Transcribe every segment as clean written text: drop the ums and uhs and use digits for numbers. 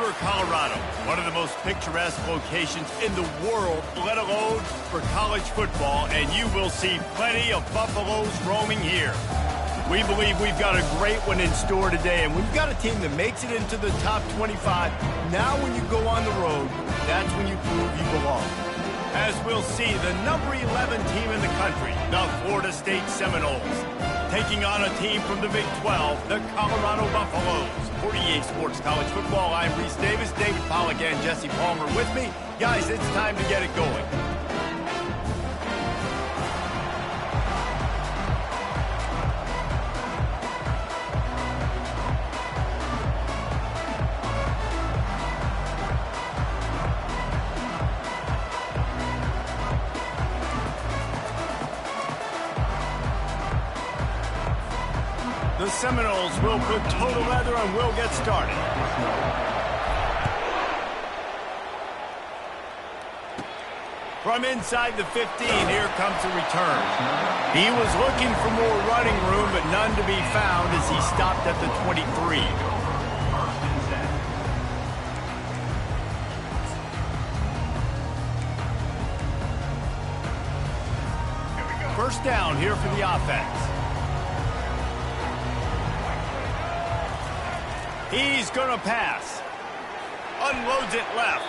Denver, Colorado, one of the most picturesque locations in the world, let alone for college football, and you will see plenty of Buffaloes roaming here. We believe we've got a great one in store today, and we've got a team that makes it into the top 25. Now when you go on the road, that's when you prove you belong. As we'll see, the number 11 team in the country, the Florida State Seminoles, taking on a team from the Big 12, the Colorado Buffaloes. For EA Sports College Football, I'm Reese Davis, David Pollack, and Jesse Palmer with me. Guys, it's time to get it going. The Seminoles will put total leather and will get started. From inside the 15, here comes the return. He was looking for more running room, but none to be found as he stopped at the 23. First down here for the offense. He's going to pass. Unloads it left.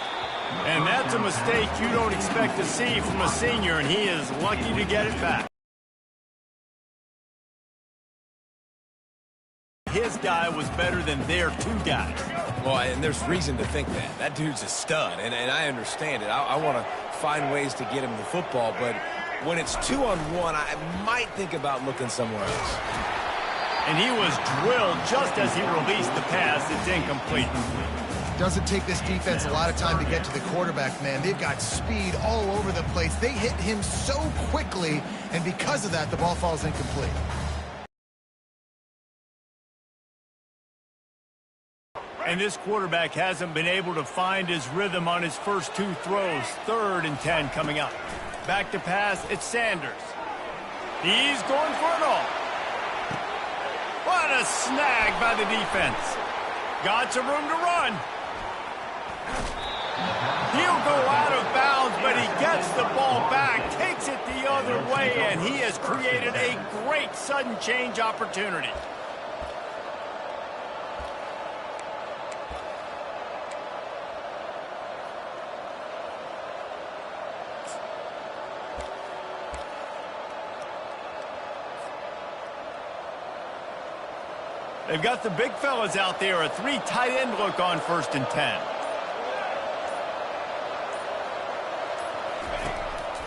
And that's a mistake you don't expect to see from a senior, and he is lucky to get it back. His guy was better than their two guys. Well, and there's reason to think that. That dude's a stud, and I understand it. I want to find ways to get him the football, but when it's 2-on-1, I might think about looking somewhere else. And he was drilled just as he released the pass. It's incomplete. Doesn't take this defense a lot of time to get to the quarterback, man. They've got speed all over the place. They hit him so quickly, and because of that, the ball falls incomplete. And this quarterback hasn't been able to find his rhythm on his first two throws. 3rd and 10 coming up. Back to pass, it's Sanders. He's going for it all. What a snag by the defense. Got some room to run. He'll go out of bounds, but he gets the ball back, takes it the other way, and he has created a great sudden change opportunity. They've got the big fellas out there, a 3 tight end look on 1st and 10.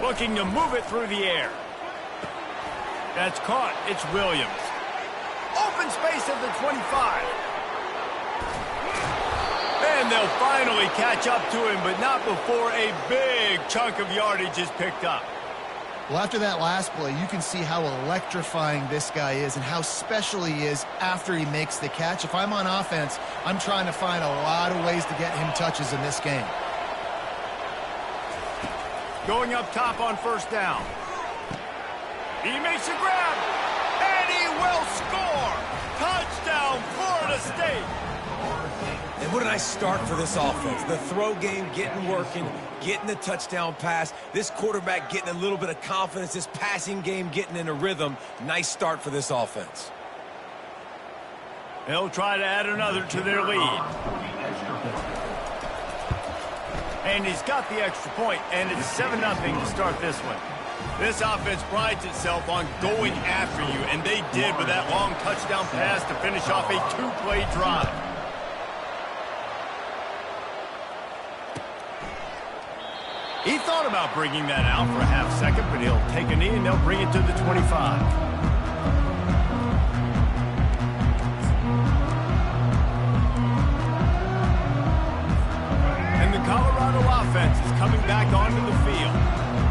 Looking to move it through the air. That's caught. It's Williams. Open space at the 25. And they'll finally catch up to him, but not before a big chunk of yardage is picked up. Well, after that last play, you can see how electrifying this guy is and how special he is after he makes the catch. If I'm on offense, I'm trying to find a lot of ways to get him touches in this game. Going up top on 1st down. He makes a grab, and he will score! Touchdown, Florida State! And what a nice start for this offense. The throw game getting working, getting the touchdown pass. This quarterback getting a little bit of confidence. This passing game getting in a rhythm. Nice start for this offense. They'll try to add another to their lead. And he's got the extra point, and it's 7-0 to start this one. This offense prides itself on going after you, and they did with that long touchdown pass to finish off a 2-play drive. He thought about bringing that out for a half second, but he'll take a knee and they'll bring it to the 25. And the Colorado offense is coming back onto the field.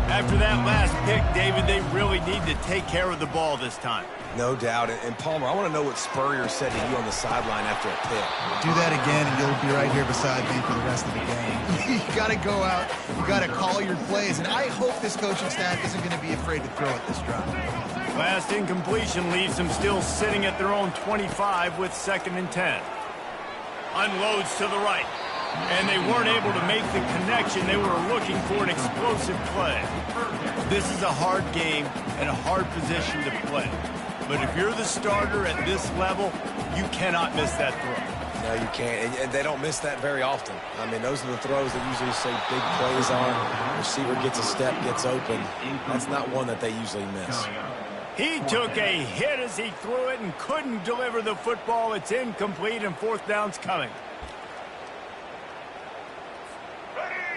After that last pick, David, they really need to take care of the ball this time. No doubt. And Palmer, I want to know what Spurrier said to you on the sideline after a pick. Do that again, and you'll be right here beside me for the rest of the game. You got to go out. You got to call your plays, and I hope this coaching staff isn't going to be afraid to throw at this drive. Last incompletion leaves them still sitting at their own 25 with 2nd and 10. Unloads to the right. And they weren't able to make the connection. They were looking for an explosive play. This is a hard game and a hard position to play. But if you're the starter at this level, you cannot miss that throw. No, you can't. And they don't miss that very often. I mean, those are the throws that usually say big plays on. Receiver gets a step, gets open. That's not one that they usually miss. He took a hit as he threw it and couldn't deliver the football. It's incomplete and fourth down's coming.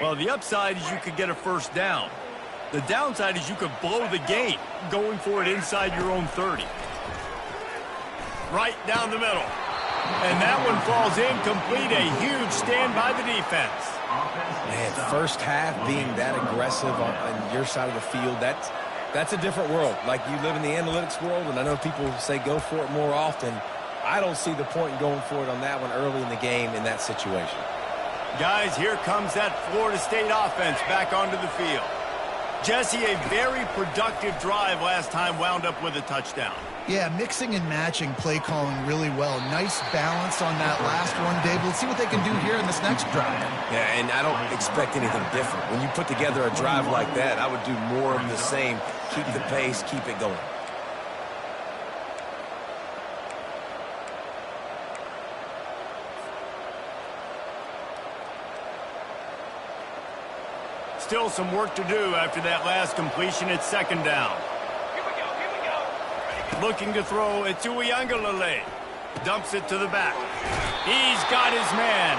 Well, the upside is you could get a first down. The downside is you could blow the game going for it inside your own 30. Right down the middle. And that one falls incomplete. A huge stand by the defense. Man, first half being that aggressive on your side of the field, that's a different world. Like, you live in the analytics world, and I know people say go for it more often. I don't see the point in going for it on that one early in the game in that situation. Guys, here comes that Florida State offense back onto the field. Jesse, a very productive drive last time wound up with a touchdown. Yeah, mixing and matching play calling really well. Nice balance on that last one, Dave. Let's see what they can do here in this next drive. Yeah, and I don't expect anything different. When you put together a drive like that, I would do more of the same. Keep the pace, keep it going. Still some work to do after that last completion. It's second down. Looking to throw, it's Uiagalelei. Dumps it to the back. He's got his man.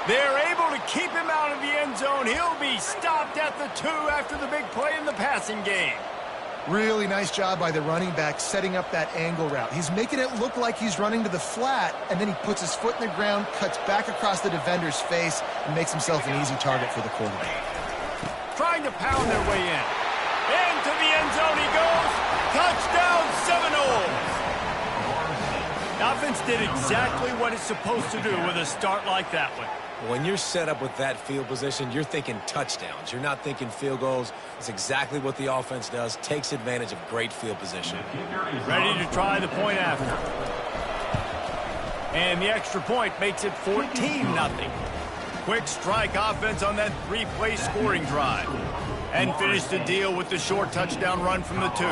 They're able to keep him out of the end zone. He'll be stopped at the 2 after the big play in the passing game. Really nice job by the running back setting up that angle route. He's making it look like he's running to the flat, and then he puts his foot in the ground, cuts back across the defender's face, and makes himself an easy target for the quarterback. Trying to pound their way in. Into the end zone he goes. Touchdown, Seminoles. The offense did exactly what it's supposed to do with a start like that one. When you're set up with that field position, you're thinking touchdowns. You're not thinking field goals. It's exactly what the offense does. Takes advantage of great field position. Ready to try the point after. And the extra point makes it 14-0. Quick strike offense on that 3-play scoring drive. And finish the deal with the short touchdown run from the 2.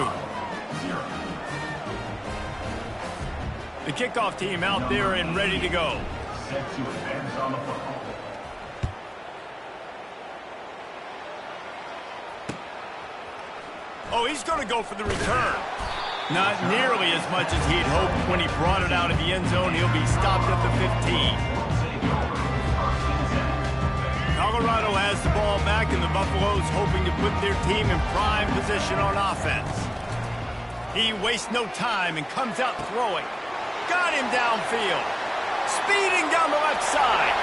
The kickoff team out there and ready to go. Oh, he's going to go for the return. Not nearly as much as he'd hoped when he brought it out of the end zone. He'll be stopped at the 15. Colorado has the ball back, and the Buffaloes hoping to put their team in prime position on offense. He wastes no time and comes out throwing. Got him downfield. Speeding down the left side.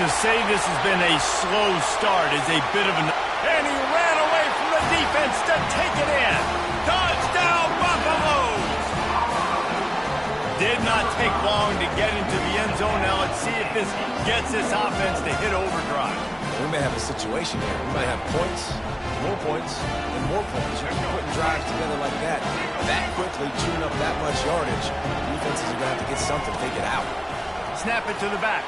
To say this has been a slow start is a bit of an... And he ran away from the defense to take it in. Touchdown, Buffaloes! Did not take long to get into the end zone. Now let's see if this gets this offense to hit overdrive. We may have a situation here. We might have points, and more points. You're putting drives together like that quickly, chewing up that much yardage. Defenses are going to have to get something figured out. Snap it to the back.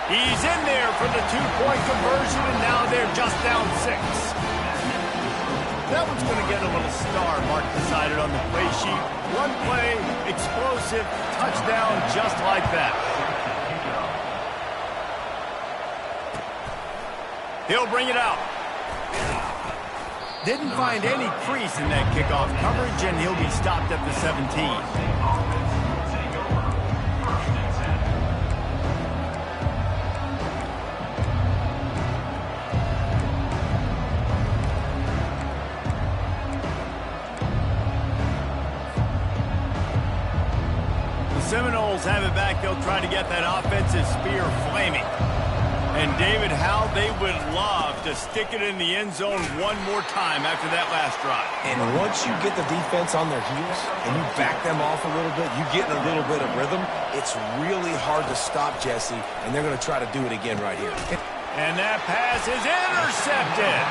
He's in there for the 2-point conversion, and now they're just down 6. That one's going to get a little star mark decided on the play sheet. One play, explosive, touchdown just like that. He'll bring it out. Didn't find any crease in that kickoff coverage, and he'll be stopped at the 17. Seminoles have it back. They'll try to get that offensive spear flaming. And David, how they would love to stick it in the end zone one more time after that last drive. And once you get the defense on their heels and you back them off a little bit, you get in a little bit of rhythm, it's really hard to stop Jesse, and they're going to try to do it again right here. And that pass is intercepted.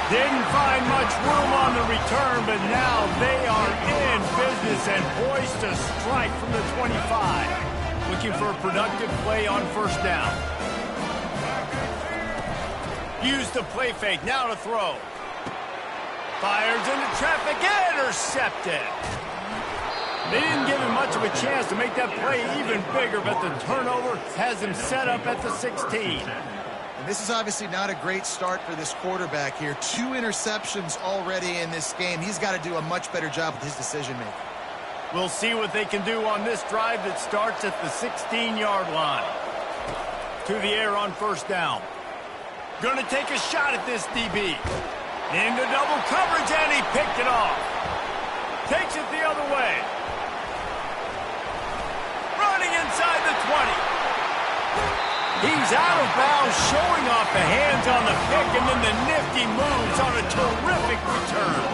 Didn't find much room on the return, but now they are in business and poised to strike from the 25. Looking for a productive play on first down. Use the play fake, now to throw. Fires into traffic, intercepted. They didn't give him much of a chance to make that play even bigger, but the turnover has him set up at the 16. And this is obviously not a great start for this quarterback here. 2 interceptions already in this game. He's got to do a much better job with his decision-making. We'll see what they can do on this drive that starts at the 16-yard line. To the air on first down. Going to take a shot at this DB. Into double coverage, and he picked it off. Takes it the other way. Running inside the 20. He's out of bounds, showing off the hands on the pick, and then the nifty moves on a terrific return.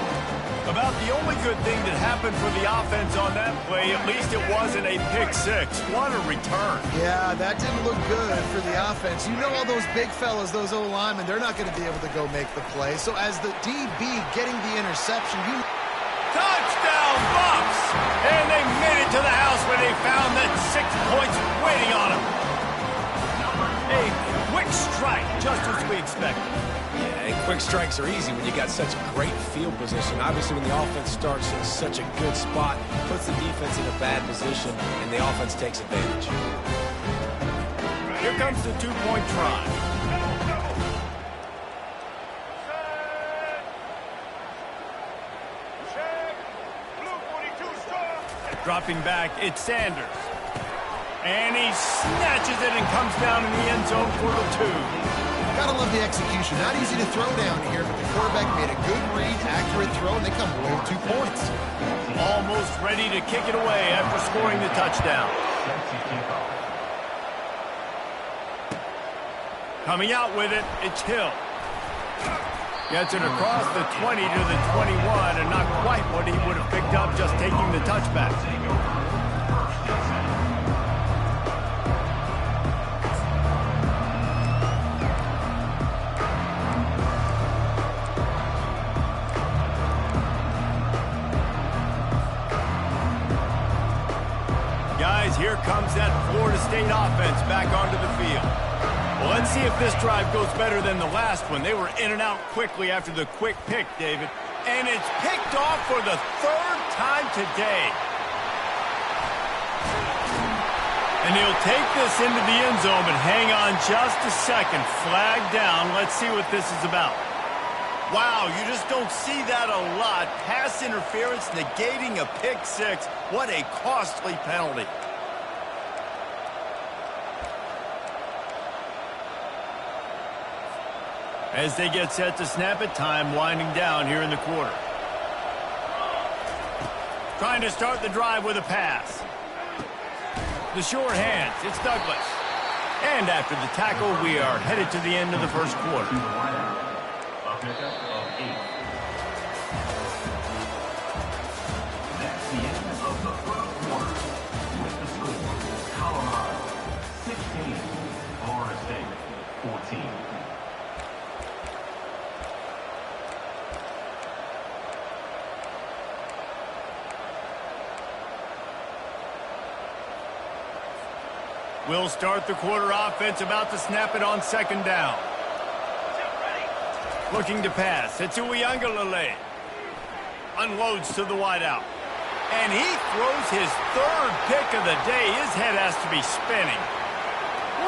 About the only good thing that happened for the offense on that play, at least it wasn't a pick six. What a return. Yeah, that didn't look good for the offense. You know all those big fellas, those O-linemen, they're not going to be able to go make the play. So as the DB getting the interception, Touchdown, Bucks! And they made it to the house where they found that 6 points waiting on them. A quick strike, just as we expected. Yeah, and quick strikes are easy when you got such great field position. Obviously, when the offense starts in such a good spot, puts the defense in a bad position, and the offense takes advantage. Here comes the 2-point try. Dropping back, it's Sanders. And he snatches it and comes down in the end zone for the 2. Gotta love the execution. Not easy to throw down here, but the quarterback made a good read, accurate throw, and they come away with 2 points. Almost ready to kick it away after scoring the touchdown. Coming out with it, it's Hill. Gets it across the 20 to the 21, and not quite what he would have picked up just taking the touchback. Guys, here comes that Florida State offense back onto the field. Well, let's see if this drive goes better than the last one. They were in and out quickly after the quick pick, David. And it's picked off for the 3rd time today. And he'll take this into the end zone, but hang on just a second. Flag down. Let's see what this is about. Wow, you just don't see that a lot. Pass interference negating a pick six. What a costly penalty. As they get set to snap it, time winding down here in the quarter. Trying to start the drive with a pass. The short hands, it's Douglas. And after the tackle, we are headed to the end of the first quarter. That's the end of the first quarter. With the score, Colorado 16, Florida State 14. We'll start the quarter offense, about to snap it on 2nd down. Looking to pass. It's Uiagalelei. Unloads to the wideout. And he throws his 3rd pick of the day. His head has to be spinning.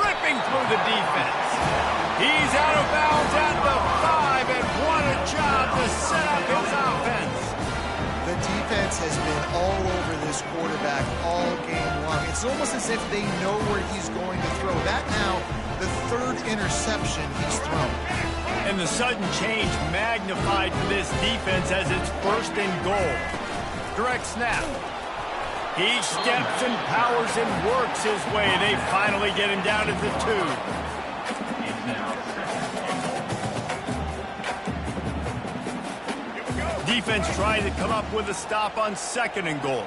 Ripping through the defense. He's out of bounds at the 5, and what a job to set up his offense. The defense has been all over this quarterback all game long. It's almost as if they know where he's going to throw. That now, the 3rd interception he's thrown. And the sudden change magnified for this defense as it's 1st and goal. Direct snap. He steps and powers and works his way. They finally get him down at the 2. Defense trying to come up with a stop on 2nd and goal.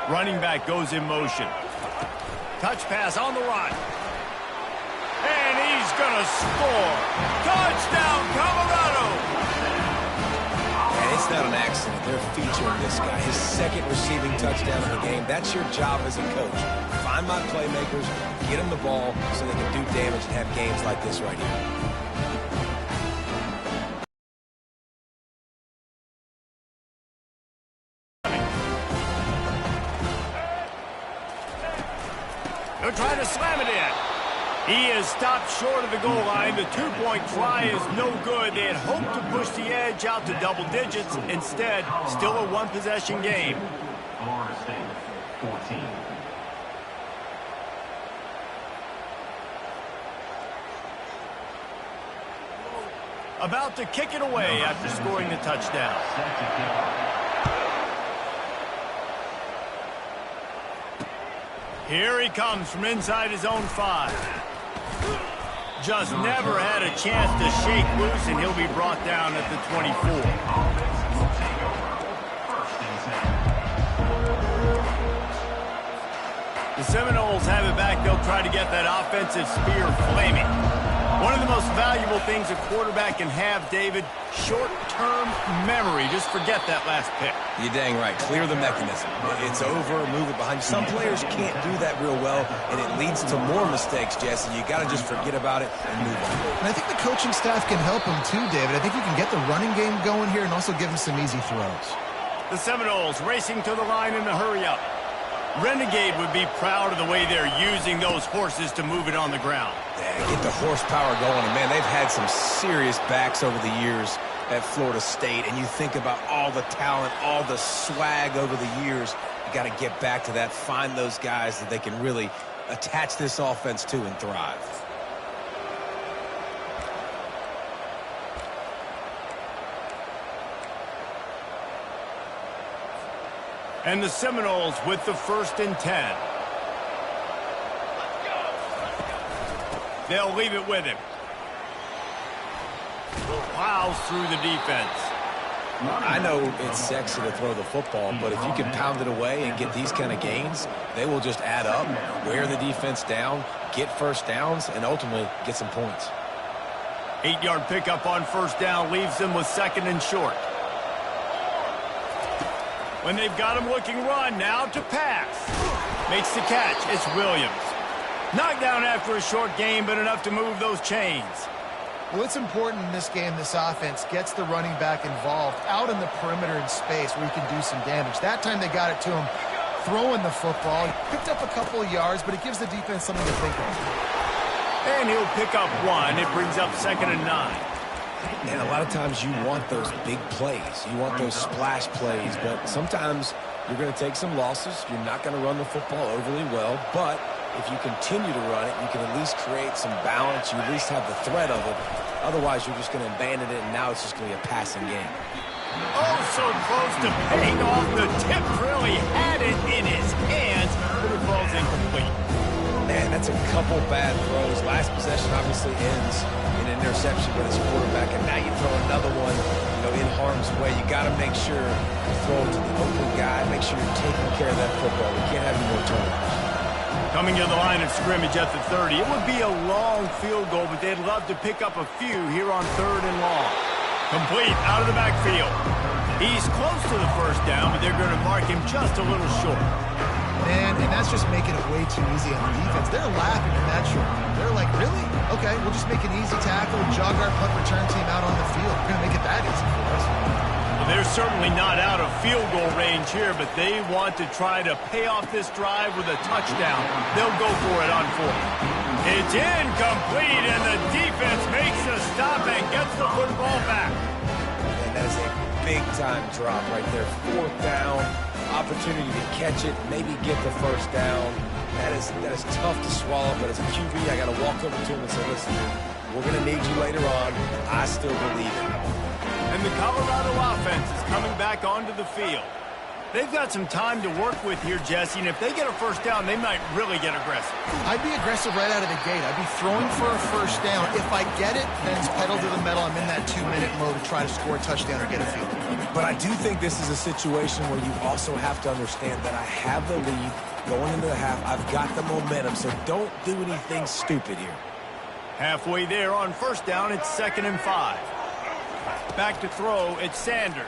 Running back goes in motion. Touch pass on the run. And he's going to score. Touchdown, Colorado! And it's not an accident. They're featuring this guy. His 2nd receiving touchdown of the game. That's your job as a coach. Find Find my playmakers, get them the ball so they can do damage and have games like this right here. They're trying to slam it in. He is stopped short of the goal line. The two-point try is no good. They had hoped to push the edge out to double digits. Instead, still a one-possession game. Florida State, 14. About to kick it away after scoring the touchdown. Set to kick off. Here he comes from inside his own 5. Just never had a chance to shake loose, and he'll be brought down at the 24. Offense will take over. First and 10. The Seminoles have it back. They'll try to get that offensive spear flaming. One of the most valuable things a quarterback can have, David, short-term memory. Just forget that last pick. You're dang right. Clear the mechanism. It's over, move it behind you. Some players can't do that real well, and it leads to more mistakes, Jesse. You got to just forget about it and move on. And I think the coaching staff can help him too, David. I think you can get the running game going here and also give him some easy throws. The Seminoles racing to the line in the hurry-up. Renegade would be proud of the way they're using those horses to move it on the ground. Yeah, get the horsepower going. And, man, they've had some serious backs over the years at Florida State. And you think about all the talent, all the swag over the years. You got to get back to that, find those guys that they can really attach this offense to and thrive. And the Seminoles with the 1st and 10. They'll leave it with him. Plows through the defense. I know it's sexy to throw the football, but if you can pound it away and get these kind of gains, they will just add up, wear the defense down, get first downs, and ultimately get some points. 8-yard pickup on 1st down leaves them with 2nd and short. When they've got him looking run, now to pass. Makes the catch. It's Williams. Knocked down after a short game, but enough to move those chains. Well, it's important in this game this offense gets the running back involved out in the perimeter in space where he can do some damage. That time they got it to him throwing the football. He picked up a couple of yards, but it gives the defense something to think of. And he'll pick up 1. It brings up 2nd and 9. And a lot of times you want those big plays. You want those splash plays, but sometimes you're going to take some losses. You're not going to run the football overly well, but if you continue to run it, you can at least create some balance. You at least have the threat of it. Otherwise, you're just going to abandon it, and now it's just going to be a passing game. Oh, so close to paying off. The tip really had it in his hands, but it falls incomplete. Man, that's a couple bad throws. Last possession obviously ends in an interception with his quarterback, and now you throw another one, in harm's way. You got to make sure you throw it to the open guy. Make sure you're taking care of that football. We can't have any more turnovers. Coming to the line of scrimmage at the 30. It would be a long field goal, but they'd love to pick up a few here on 3rd and long. Complete out of the backfield. He's close to the 1st down, but they're going to mark him just a little short. Man, and that's just making it way too easy on the defense. They're laughing at that short. They're like, really? Okay, we'll just make an easy tackle, jog our punt return team out on the field. We're going to make it that easy for us. Well, they're certainly not out of field goal range here, but they want to try to pay off this drive with a touchdown. They'll go for it on 4th. It's incomplete, and the defense makes a stop and gets the football back. And that is a big-time drop right there. 4th down. Opportunity to catch it, maybe get the 1st down. That is tough to swallow, but as a QB, I got to walk over to him and say, listen, we're going to need you later on. I still believe it. And the Colorado offense is coming back onto the field. They've got some time to work with here, Jesse, and if they get a 1st down, they might really get aggressive. I'd be aggressive right out of the gate. I'd be throwing for a 1st down. If I get it, then it's pedal to the metal. I'm in that 2-minute mode to try to score a touchdown or get a field goal. But I do think this is a situation where you also have to understand that I have the lead going into the half. I've got the momentum, so don't do anything stupid here. Halfway there on 1st down, it's 2nd and 5. Back to throw, it's Sanders.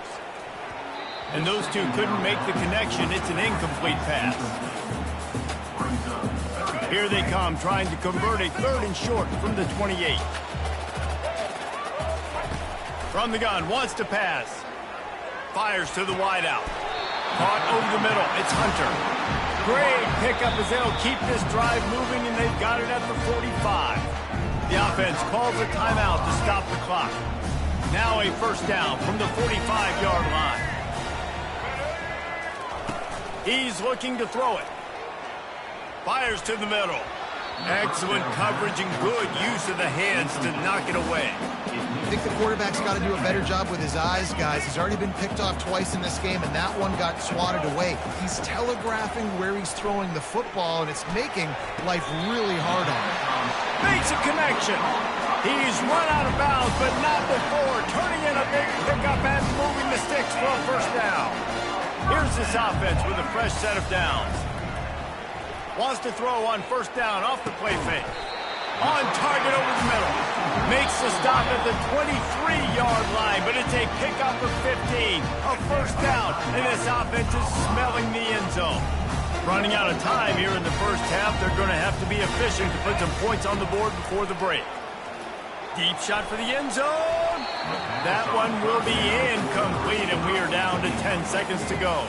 And those two couldn't make the connection. It's an incomplete pass. Brings up Here they come, trying to convert a 3rd and short from the 28. From the gun, wants to pass. Fires to the wideout. Caught over the middle. It's Hunter. Great pickup as they'll keep this drive moving, and they've got it at the 45. The offense calls a timeout to stop the clock. Now a 1st down from the 45-yard line. He's looking to throw it. Fires to the middle. Excellent coverage and good use of the hands to knock it away. I think the quarterback's got to do a better job with his eyes, guys. He's already been picked off twice in this game, and that one got swatted away. He's telegraphing where he's throwing the football, and it's making life really hard on him. Makes a connection. He's run out of bounds, but not before turning in a big pickup and moving the sticks for a 1st down. Here's this offense with a fresh set of downs. Wants to throw on 1st down off the play fake. On target over the middle. Makes the stop at the 23-yard line, but it's a pickup of 15. A 1st down, and this offense is smelling the end zone. Running out of time here in the 1st half. They're going to have to be efficient to put some points on the board before the break. Deep shot for the end zone. That one will be incomplete, and we are down to 10 seconds to go.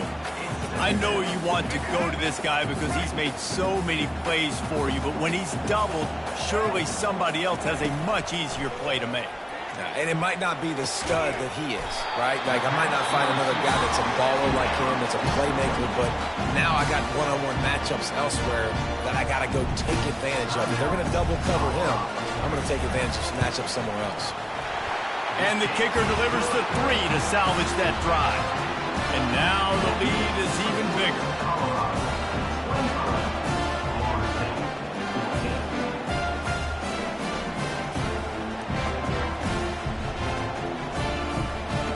I know you want to go to this guy because he's made so many plays for you, but when he's doubled, surely somebody else has a much easier play to make. And it might not be the stud that he is, right? Like, I might not find another guy that's a baller like him, that's a playmaker, but now I got one-on-one matchups elsewhere that I got to go take advantage of. If they're going to double cover him, I'm going to take advantage of this matchup somewhere else. And the kicker delivers the 3 to salvage that drive. And now the lead is even bigger.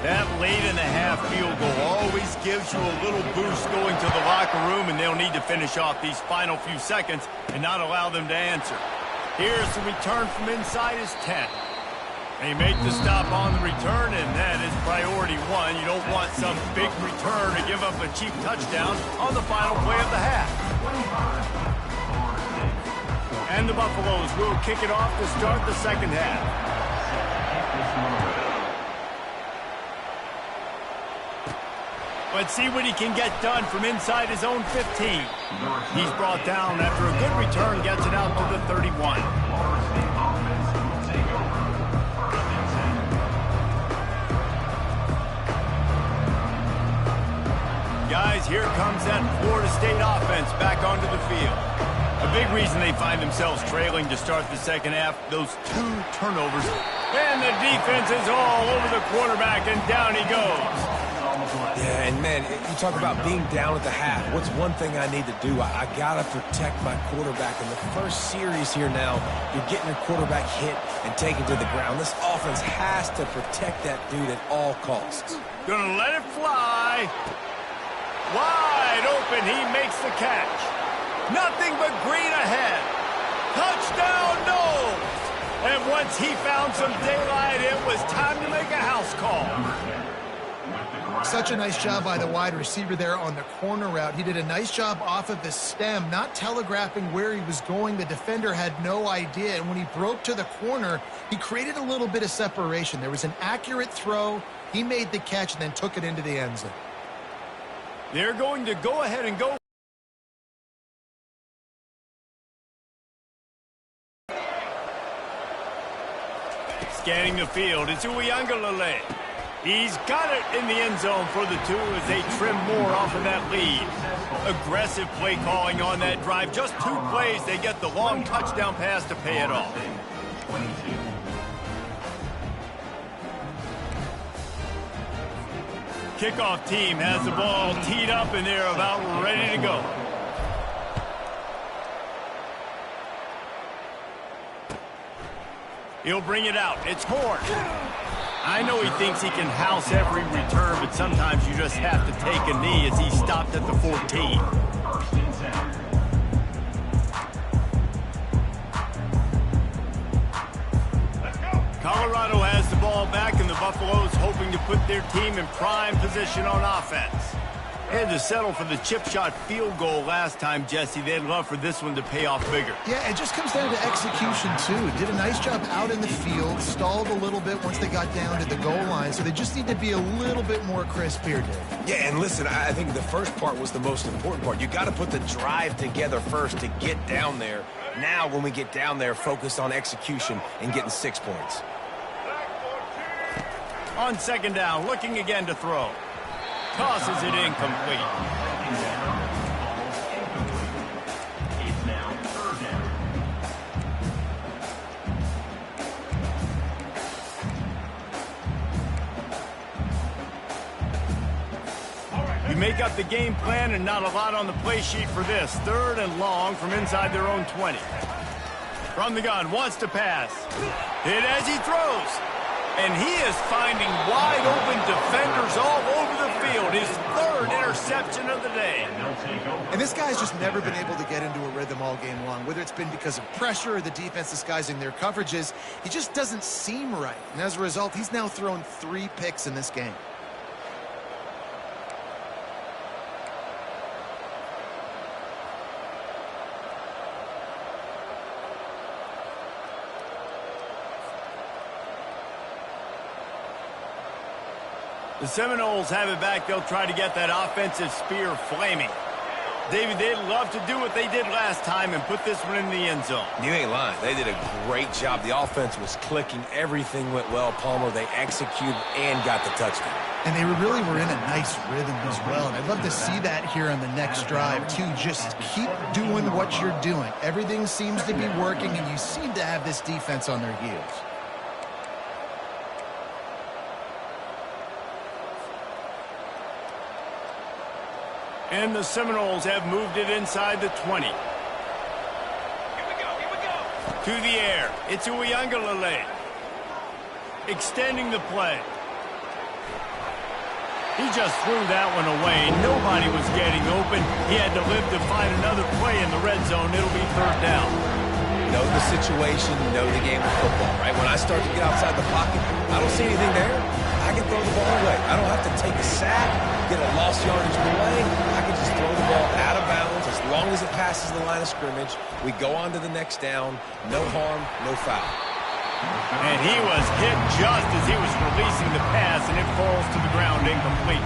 That late-in-the-half field goal always gives you a little boost going to the locker room, and they'll need to finish off these final few seconds and not allow them to answer. Here's the return from inside his 10. They make the stop on the return, and that is priority 1. You don't want some big return to give up a cheap touchdown on the final play of the half. And the Buffaloes will kick it off to start the 2nd half. Let's see what he can get done from inside his own 15. He's brought down after a good return, gets it out to the 31. Guys, here comes that Florida State offense back onto the field. A big reason they find themselves trailing to start the 2nd half, those 2 turnovers. And the defense is all over the quarterback, and down he goes. Yeah, and man, you talk about being down at the half. What's one thing I need to do? I got to protect my quarterback. In the first series here now, you're getting your quarterback hit and taken to the ground. This offense has to protect that dude at all costs. Gonna let it fly. Wide open, he makes the catch. Nothing but green ahead. Touchdown, Knowles. And once he found some daylight, it was time to make a house call. Such a nice job by the wide receiver there on the corner route. He did a nice job off of the stem, not telegraphing where he was going. The defender had no idea, and when he broke to the corner, he created a little bit of separation. There was an accurate throw. He made the catch and then took it into the end zone. They're going to go ahead and go. Scanning the field, it's Uiagalelei. He's got it in the end zone for the 2 as they trim more off of that lead. Aggressive play calling on that drive. Just 2 plays, they get the long touchdown pass to pay it off. Kickoff team has the ball teed up, and they're about ready to go. He'll bring it out. It's Horn. I know he thinks he can house every return, but sometimes you just have to take a knee as he stopped at the 14. Colorado has the ball back, and the Buffaloes hoping to put their team in prime position on offense. They had to settle for the chip shot field goal last time, Jesse. They'd love for this one to pay off bigger. Yeah, it just comes down to execution, too. Did a nice job out in the field, stalled a little bit once they got down to the goal line, so they just need to be a little bit more crisp here, Dave. Yeah, and listen, I think the first part was the most important part. You got to put the drive together first to get down there. Now, when we get down there, focus on execution and getting 6 points. On second down, looking again to throw. Tosses it incomplete. It's now 3rd down. You make up the game plan and not a lot on the play sheet for this. 3rd and long from inside their own 20. From the gun, wants to pass. Hit as he throws. And he is finding wide open defenders all over the field. His 3rd interception of the day. And this guy's just never been able to get into a rhythm all game long, whether it's been because of pressure or the defense disguising their coverages. He just doesn't seem right. And as a result, he's now thrown 3 picks in this game. The Seminoles have it back. They'll try to get that offensive spear flaming. David, they'd love to do what they did last time and put this one in the end zone. You ain't lying. They did a great job. The offense was clicking. Everything went well, Palmer. They executed and got the touchdown. And they really were in a nice rhythm as well. And I'd love to see that here on the next drive, too. Just keep doing what you're doing. Everything seems to be working, and you seem to have this defense on their heels. And the Seminoles have moved it inside the 20. Here we go. To the air. It's Uiagalelei. Extending the play. He just threw that one away. Nobody was getting open. He had to live to find another play in the red zone. It'll be 3rd down. Know the situation, know the game of football, right? When I start to get outside the pocket, I don't see anything there. I can throw the ball away. I don't have to take a sack, get a lost yardage delay. I can just throw the ball out of bounds as long as it passes the line of scrimmage. We go on to the next down. No harm, no foul. And he was hit just as he was releasing the pass, and it falls to the ground incomplete.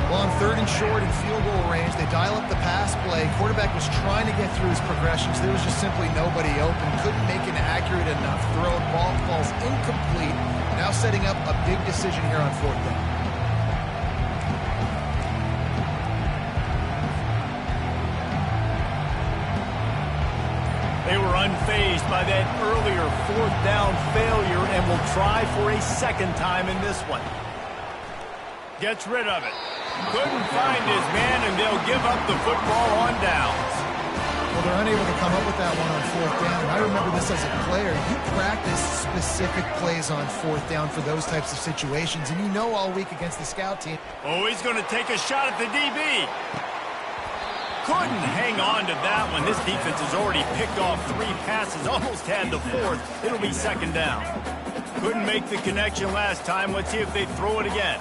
Well, on 3rd and short in field goal range, they dial up the pass play. Quarterback was trying to get through his progressions. There was just simply nobody open. Couldn't make an accurate enough throw. Ball falls incomplete. Now setting up a big decision here on 4th down. They were unfazed by that earlier 4th down failure and will try for a 2nd time in this one. Gets rid of it. Couldn't find his man, and they'll give up the football on downs. Well, they're unable to come up with that one on 4th down. I remember this as a player. You practice specific plays on 4th down for those types of situations, and you know all week against the scout team. Oh, he's going to take a shot at the DB. Couldn't hang on to that one. This defense has already picked off 3 passes, almost had the 4th. It'll be 2nd down. Couldn't make the connection last time. Let's see if they throw it again.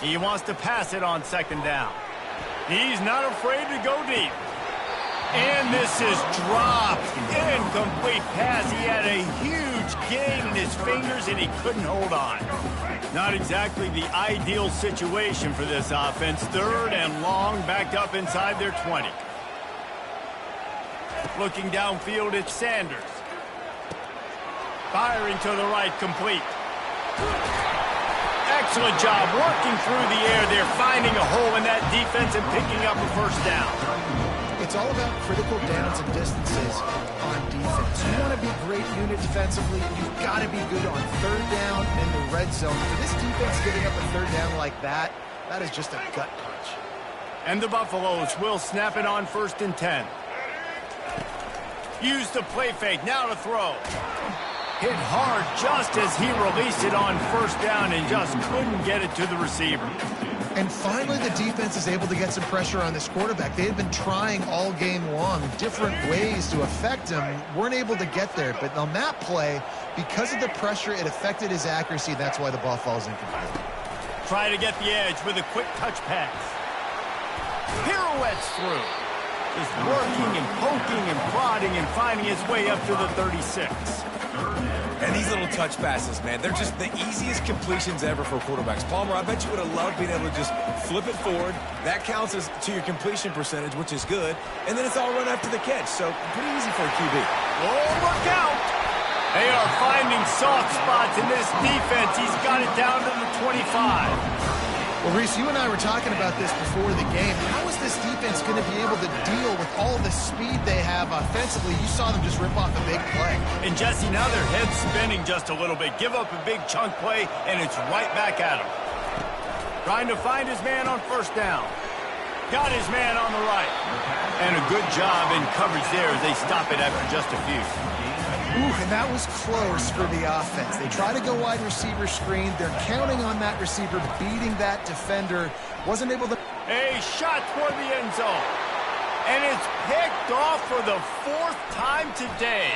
He wants to pass it on 2nd down. He's not afraid to go deep. And this is dropped. Incomplete pass. He had a huge gain in his fingers, and he couldn't hold on. Not exactly the ideal situation for this offense. 3rd and long, backed up inside their 20. Looking downfield, it's Sanders. Firing to the right, complete. Excellent job working through the air. They're finding a hole in that defense and picking up a 1st down. It's all about critical downs and distances on defense. You want to be great unit defensively, you've got to be good on 3rd down and the red zone. For this defense giving up a 3rd down like that, that is just a gut punch. And the Buffaloes will snap it on 1st and 10. Use the play fake, now to throw. Hit hard just as he released it on 1st down and just couldn't get it to the receiver. And finally, the defense is able to get some pressure on this quarterback. They had been trying all game long different ways to affect him, weren't able to get there. But on that play, because of the pressure, it affected his accuracy. That's why the ball falls incomplete. Try to get the edge with a quick touch pass. Pirouettes through. Just working and poking and prodding and finding his way up to the 36. And these little touch passes, man, they're just the easiest completions ever for quarterbacks. Palmer, I bet you would have loved being able to just flip it forward. That counts as to your completion percentage, which is good. And then it's all run after the catch, so pretty easy for a QB. Oh, look out! They are finding soft spots in this defense. He's got it down to the 25. Well, Reese, you and I were talking about this before the game. How is this defense going to be able to deal with all the speed they have offensively? You saw them just rip off a big play. And Jesse, now their head's spinning just a little bit. Give up a big chunk play, and it's right back at him. Trying to find his man on first down. Got his man on the right. And a good job in coverage there as they stop it after just a few. Ooh, and that was close for the offense. They try to go wide receiver screen. They're counting on that receiver beating that defender. Wasn't able to... A shot toward the end zone. And it's picked off for the 4th time today.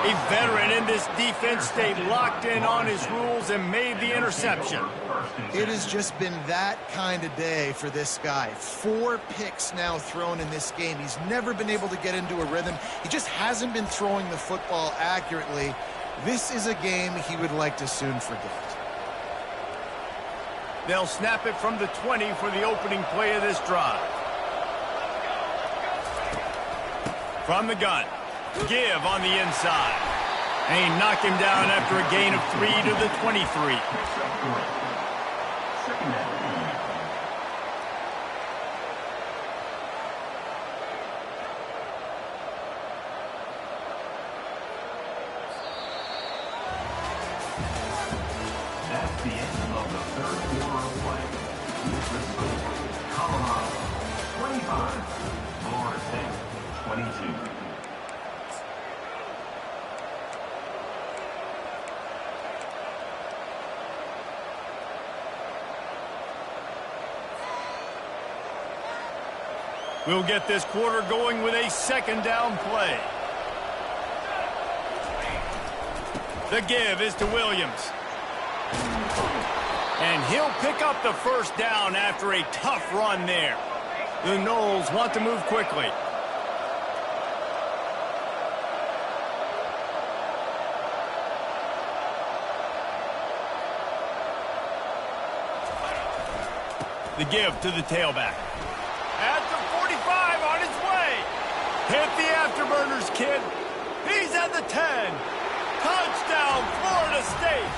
A veteran in this defense stayed locked in on his rules and made the interception. It has just been that kind of day for this guy. 4 picks now thrown in this game. He's never been able to get into a rhythm. He just hasn't been throwing the football accurately. This is a game he would like to soon forget. They'll snap it from the 20 for the opening play of this drive. From the gun, give on the inside. And he knocked him down after a gain of 3 to the 23. That's the end of the third quarter of play. With the score, Colorado 25, Florida State 22. We'll get this quarter going with a second down play. The give is to Williams. And he'll pick up the first down after a tough run there. The Noles want to move quickly. The give to the tailback. At the 45 on his way. Hit the afterburners, kid. He's at the 10. Touchdown, Florida State.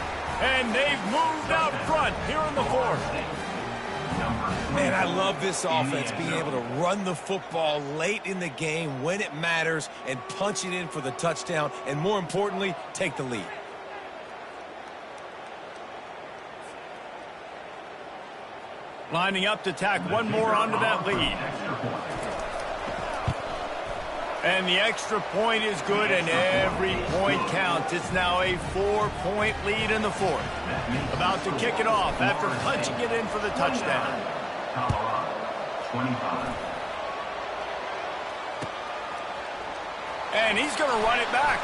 And they've moved out front here in the 4th. Man, I love this offense, being able to run the football late in the game when it matters and punch it in for the touchdown, and more importantly, take the lead. Lining up to tack one more onto that lead. And the extra point is good, and every point counts. It's now a 4-point lead in the 4th. About to kick it off after punching it in for the touchdown. Colorado 25. And he's going to run it back.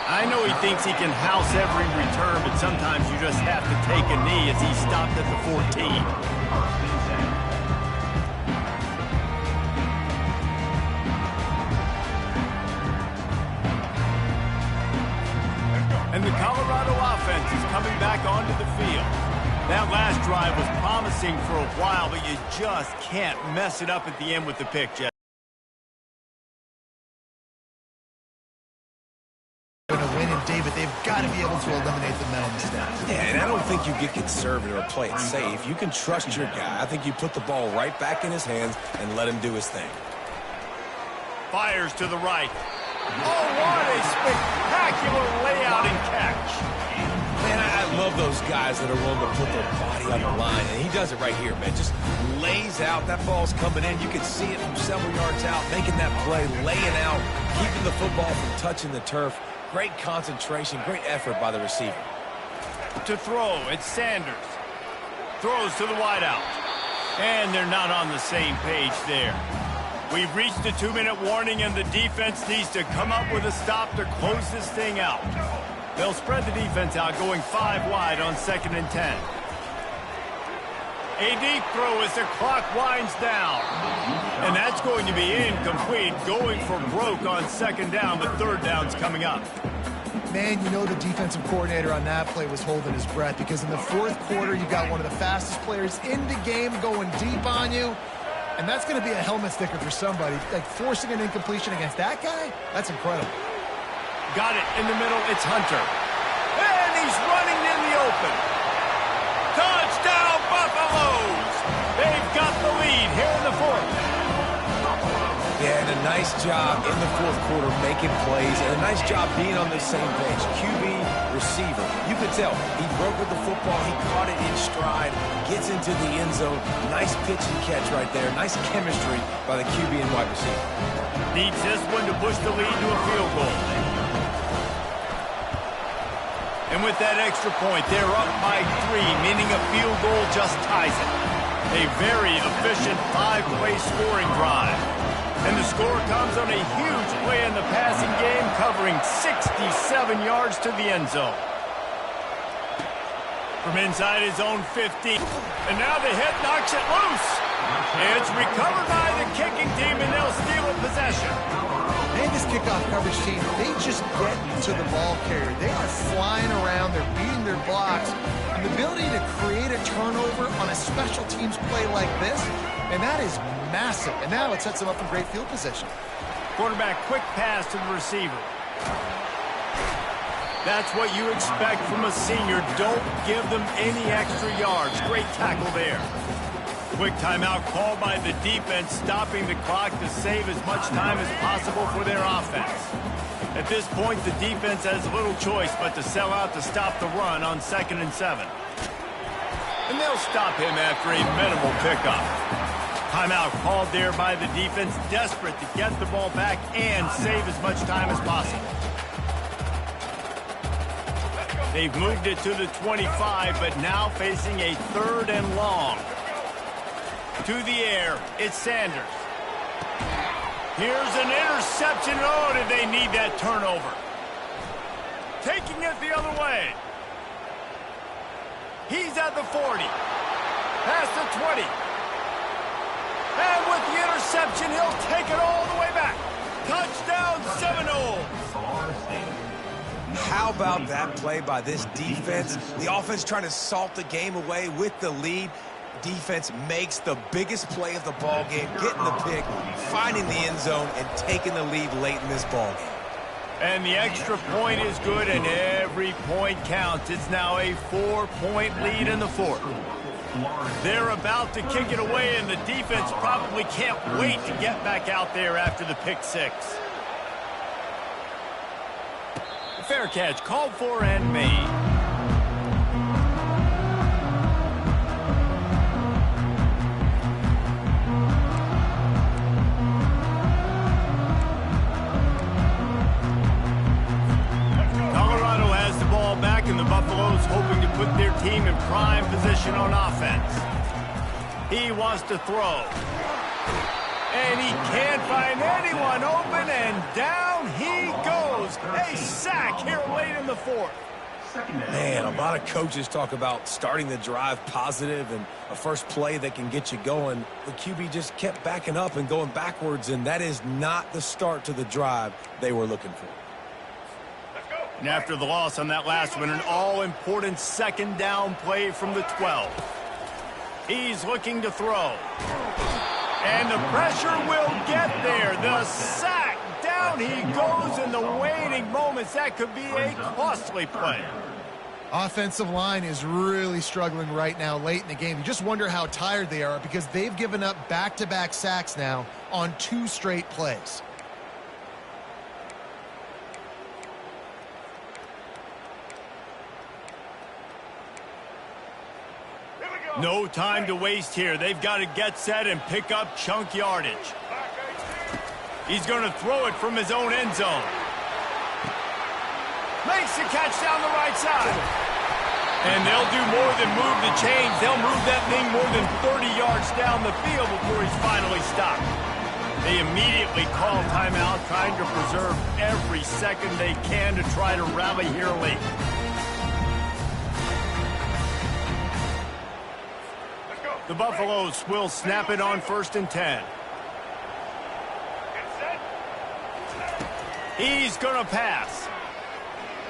I know he thinks he can house every return, but sometimes you just have to take a knee as he stopped at the 14. And the Colorado offense is coming back onto the field. That last drive was promising for a while, but you just can't mess it up at the end with the pick, Jeff. David, they've got to be able to eliminate the mental mistakes. Yeah, and I don't think you get conservative or play it safe. You can trust your guy. I think you put the ball right back in his hands and let him do his thing. Fires to the right. Oh, what a spectacular layout and catch. Man, I love those guys that are willing to put their body on the line, and he does it right here, man. Just lays out. That ball's coming in. You can see it from several yards out, making that play, laying out, keeping the football from touching the turf. Great concentration, great effort by the receiver. To throw, it's Sanders. Throws to the wideout. And they're not on the same page there. We've reached the 2-minute warning, and the defense needs to come up with a stop to close this thing out. They'll spread the defense out, going 5 wide on 2nd and 10. A deep throw as the clock winds down. And that's going to be incomplete, going for broke on 2nd down, but 3rd down's coming up. Man, you know the defensive coordinator on that play was holding his breath, because in the 4th quarter, you got one of the fastest players in the game going deep on you. And that's going to be a helmet sticker for somebody. Like, forcing an incompletion against that guy, that's incredible. Got it in the middle. It's Hunter. And he's running in the open. Touchdown, Buffaloes! They've got the lead here in the 4th. Yeah, and a nice job in the 4th quarter making plays, and a nice job being on the same page. QB, receiver. You could tell he broke with the football. He caught it in stride, gets into the end zone. Nice pitch and catch right there. Nice chemistry by the QB and wide receiver. Needs this one to push the lead to a field goal. And with that extra point, they're up by 3, meaning a field goal just ties it. A very efficient 5-play scoring drive. And the score comes on a huge play in the passing game, covering 67 yards to the end zone. From inside his own 15. And now the hit knocks it loose. It's recovered by the kicking team, and they'll steal a possession. Man, this kickoff coverage team, they just get to the ball carrier. They are flying around. They're beating their blocks. And the ability to create a turnover on a special teams play like this, and that is massive. And now it sets them up in great field position. Quarterback, quick pass to the receiver. That's what you expect from a senior. Don't give them any extra yards. Great tackle there. Quick timeout called by the defense, stopping the clock to save as much time as possible for their offense. At this point, the defense has little choice but to sell out to stop the run on 2nd and 7. And they'll stop him after a minimal pickup. Timeout called there by the defense, desperate to get the ball back and save as much time as possible. They've moved it to the 25, but now facing a 3rd and long. To the air, it's Sanders. Here's an interception. Oh, did they need that turnover? Taking it the other way. He's at the 40. Past the 20. And with the interception, he'll take it all the way back. Touchdown, Seminoles. How about that play by this defense? The offense trying to salt the game away with the lead. Defense makes the biggest play of the ball game, getting the pick, finding the end zone, and taking the lead late in this ball game. And the extra point is good, and every point counts. It's now a 4-point lead in the 4th. They're about to kick it away, and the defense probably can't wait to get back out there after the pick 6. Fair catch called for and made. And the Buffaloes hoping to put their team in prime position on offense. He wants to throw. And he can't find anyone open, and down he goes. A sack here late in the 4th. Man, a lot of coaches talk about starting the drive positive and a first play that can get you going. The QB just kept backing up and going backwards, and that is not the start to the drive they were looking for. And after the loss on that last one, an all-important 2nd down play from the 12. He's looking to throw. And the pressure will get there. The sack. Down he goes in the waiting moments. That could be a costly play. Offensive line is really struggling right now late in the game. You just wonder how tired they are, because they've given up back-to-back sacks now on 2 straight plays. No time to waste here. They've got to get set and pick up chunk yardage. He's going to throw it from his own end zone. Makes the catch down the right side. And they'll do more than move the chains. They'll move that thing more than 30 yards down the field before he's finally stopped. They immediately call timeout, trying to preserve every second they can to try to rally here late. The Buffaloes will snap it on 1st and 10. He's going to pass.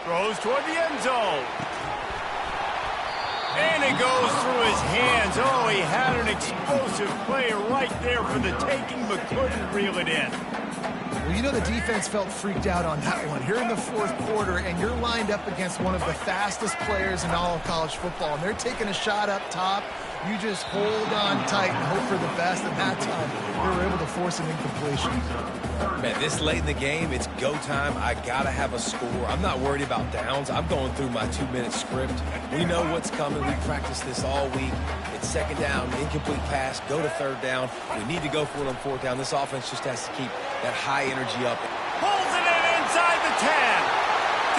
Throws toward the end zone. And it goes through his hands. Oh, he had an explosive play right there for the taking, but couldn't reel it in. Well, you know the defense felt freaked out on that one. Here in the 4th quarter, and you're lined up against one of the fastest players in all of college football, and they're taking a shot up top. You just hold on tight and hope for the best, and that time they were able to force an incompletion. Man, this late in the game, it's go time. I got to have a score. I'm not worried about downs. I'm going through my 2-minute script. We know what's coming. We practiced this all week. It's 2nd down, incomplete pass, go to 3rd down. We need to go for it on 4th down. This offense just has to keep that high energy up. Pulls it in inside the 10.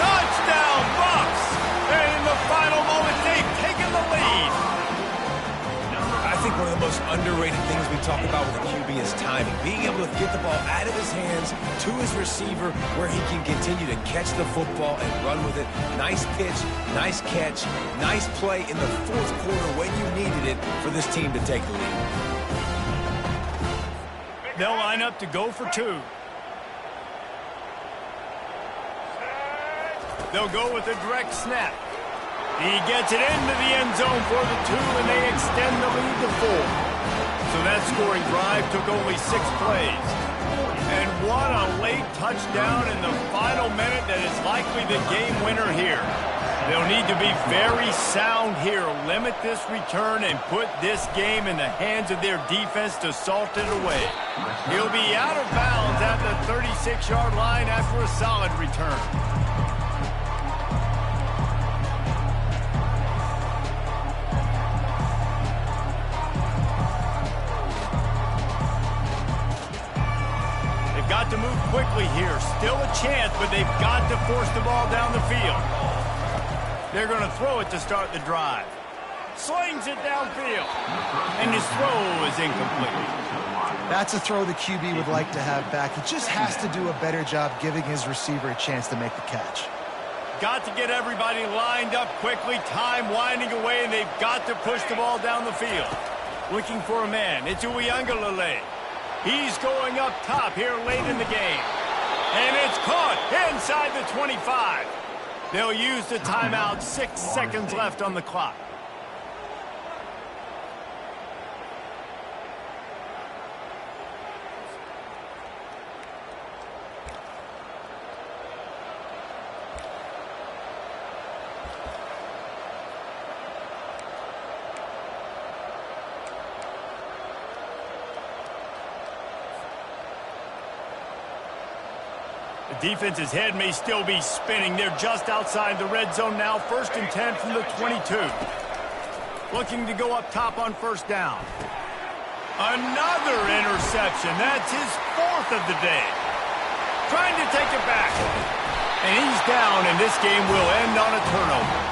Touchdown, Bucks! And in the final moment, they've taken the lead. I think one of the most underrated things we talk about with a QB is timing. Being able to get the ball out of his hands to his receiver where he can continue to catch the football and run with it. Nice pitch, nice catch, nice play in the 4th quarter when you needed it for this team to take the lead. They'll line up to go for 2. They'll go with a direct snap. He gets it into the end zone for the 2, and they extend the lead to 4. So that scoring drive took only 6 plays. And what a late touchdown in the final minute that is likely the game winner here. They'll need to be very sound here, limit this return, and put this game in the hands of their defense to salt it away. He'll be out of bounds at the 36-yard line after a solid return. Got to move quickly here. Still a chance, but they've got to force the ball down the field. They're going to throw it to start the drive. Slings it downfield. And his throw is incomplete. That's a throw the QB would like to have back. He just has to do a better job giving his receiver a chance to make the catch. Got to get everybody lined up quickly. Time winding away, and they've got to push the ball down the field. Looking for a man. It's Uiagalelei. He's going up top here late in the game. And it's caught inside the 25. They'll use the timeout. 6 seconds left on the clock. The defense's head may still be spinning. They're just outside the red zone now. 1st and 10 from the 22. Looking to go up top on 1st down. Another interception. That's his 4th of the day. Trying to take it back. And he's down, and this game will end on a turnover.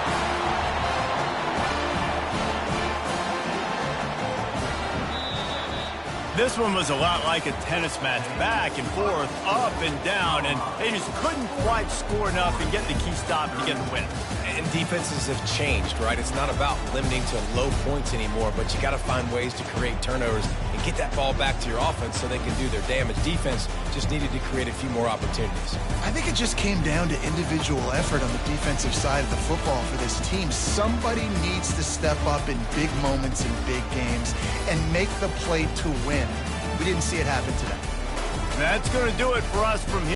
This one was a lot like a tennis match, back and forth, up and down, and they just couldn't quite score enough and get the key stop to get the win. And defenses have changed, right? It's not about limiting to low points anymore, but you got to find ways to create turnovers and get that ball back to your offense so they can do their damage. Defense just needed to create a few more opportunities. I think it just came down to individual effort on the defensive side of the football for this team. Somebody needs to step up in big moments in big games and make the play to win. We didn't see it happen today. That's going to do it for us from here.